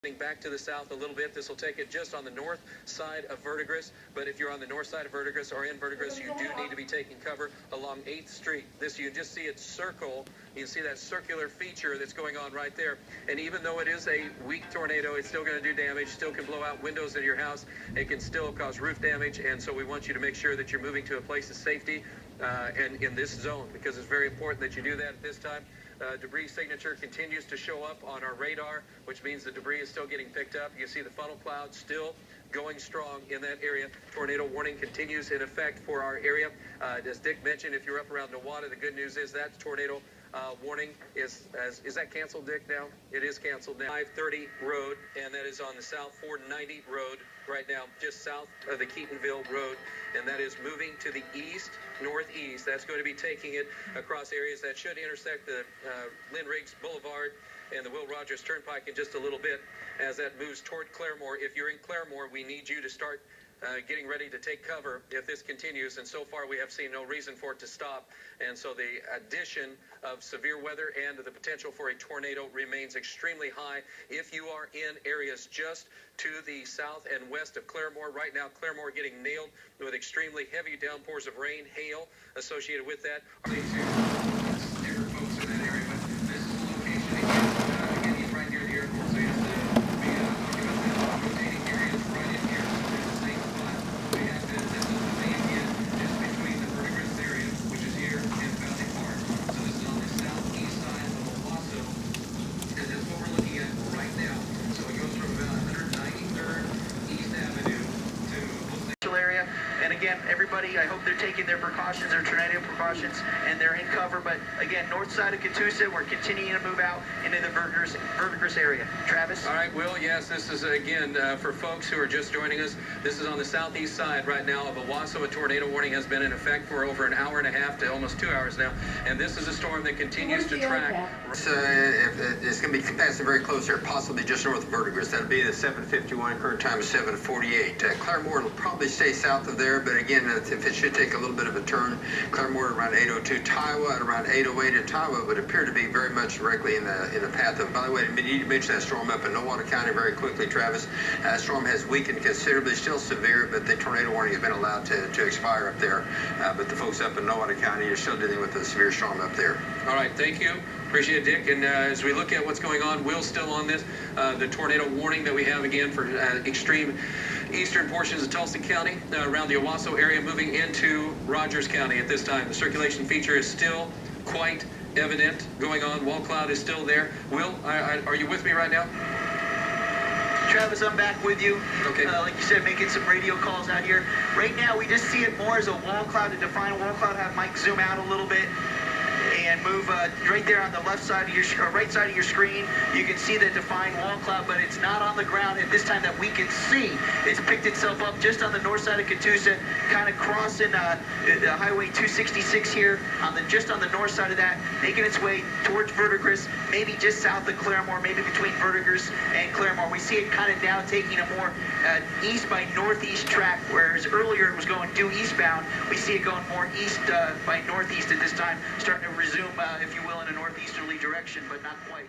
Back to the south a little bit. This will take it just on the north side of Verdigris, but if you're on the north side of Verdigris or in Verdigris, you do need to be taking cover along 8th Street. This, you just see it circle. You see that circular feature that's going on right there. And even though it is a weak tornado, it's still going to do damage, still can blow out windows in your house. It can still cause roof damage, and so we want you to make sure that you're moving to a place of safety and in this zone, because it's very important that you do that at this time. Debris signature continues to show up on our radar, which means the debris is still getting picked up. You see the funnel cloud still going strong in that area. Tornado warning continues in effect for our area. As Dick mentioned, if you're up around Nowata, the good news is that tornado warning is that canceled, Dick, now? It is canceled now. 530 road, and that is on the South 490 road right now, just south of the Keatonville road, and that is moving to the east, northeast. That's going to be taking it across areas that should intersect the Lynn Riggs Boulevard and the Will Rogers Turnpike in just a little bit as that moves toward Claremore. If you're in Claremore, we need you to start getting ready to take cover if this continues, and so far we have seen no reason for it to stop, and so the addition of severe weather and the potential for a tornado remains extremely high. If you are in areas just to the south and west of Claremore, right now Claremore getting nailed with extremely heavy downpours of rain, hail associated with that. Area. And again, everybody, I hope they're taking their precautions, their tornado precautions, and they're in cover. But again, north side of Catoosa, we're continuing to move out into the Verdigris area. Travis? All right, Will, yes, this is, again, for folks who are just joining us, this is on the southeast side right now of Owasso. A tornado warning has been in effect for over an hour and a half to almost 2 hours now. And this is a storm that continues to track. It's going to be passing very close here, possibly just north of Verdigris. That'll be the 7:51, current time is 7:48. Claremore will probably stay south of there, but again, if it should take a little bit of a turn, Claremore around 802, Taiwa at around 808, and Taiwa would appear to be very much directly in the path of. By the way, you need to mention that storm up in Nowata County very quickly, Travis. That storm has weakened considerably, still severe, but the tornado warning has been allowed to expire up there. But the folks up in Nowata County are still dealing with a severe storm up there. All right, thank you. Appreciate it, Dick. And as we look at what's going on, Will's still on this. The tornado warning that we have again for extreme eastern portions of Tulsa County, around the Owasso area, moving into Rogers County at this time. The circulation feature is still quite evident going on. Wall cloud is still there. Will, are you with me right now? Travis, I'm back with you. Okay. Like you said, making some radio calls out here. Right now, we just see it more as a wall cloud, a defined wall cloud. Have Mike zoom out a little bit and move right there on the left side of your right side of your screen. You can see the defined wall cloud, but it's not on the ground at this time that we can see. It's picked itself up just on the north side of Catoosa, kind of crossing Highway 266 here, just on the north side of that, making its way towards Verdigris, maybe just south of Claremore, maybe between Verdigris and Claremore. We see it kind of now taking a more east by northeast track, whereas earlier it was going due eastbound. We see it going more east by northeast at this time, starting to resume, if you will, in a northeasterly direction, but not quite.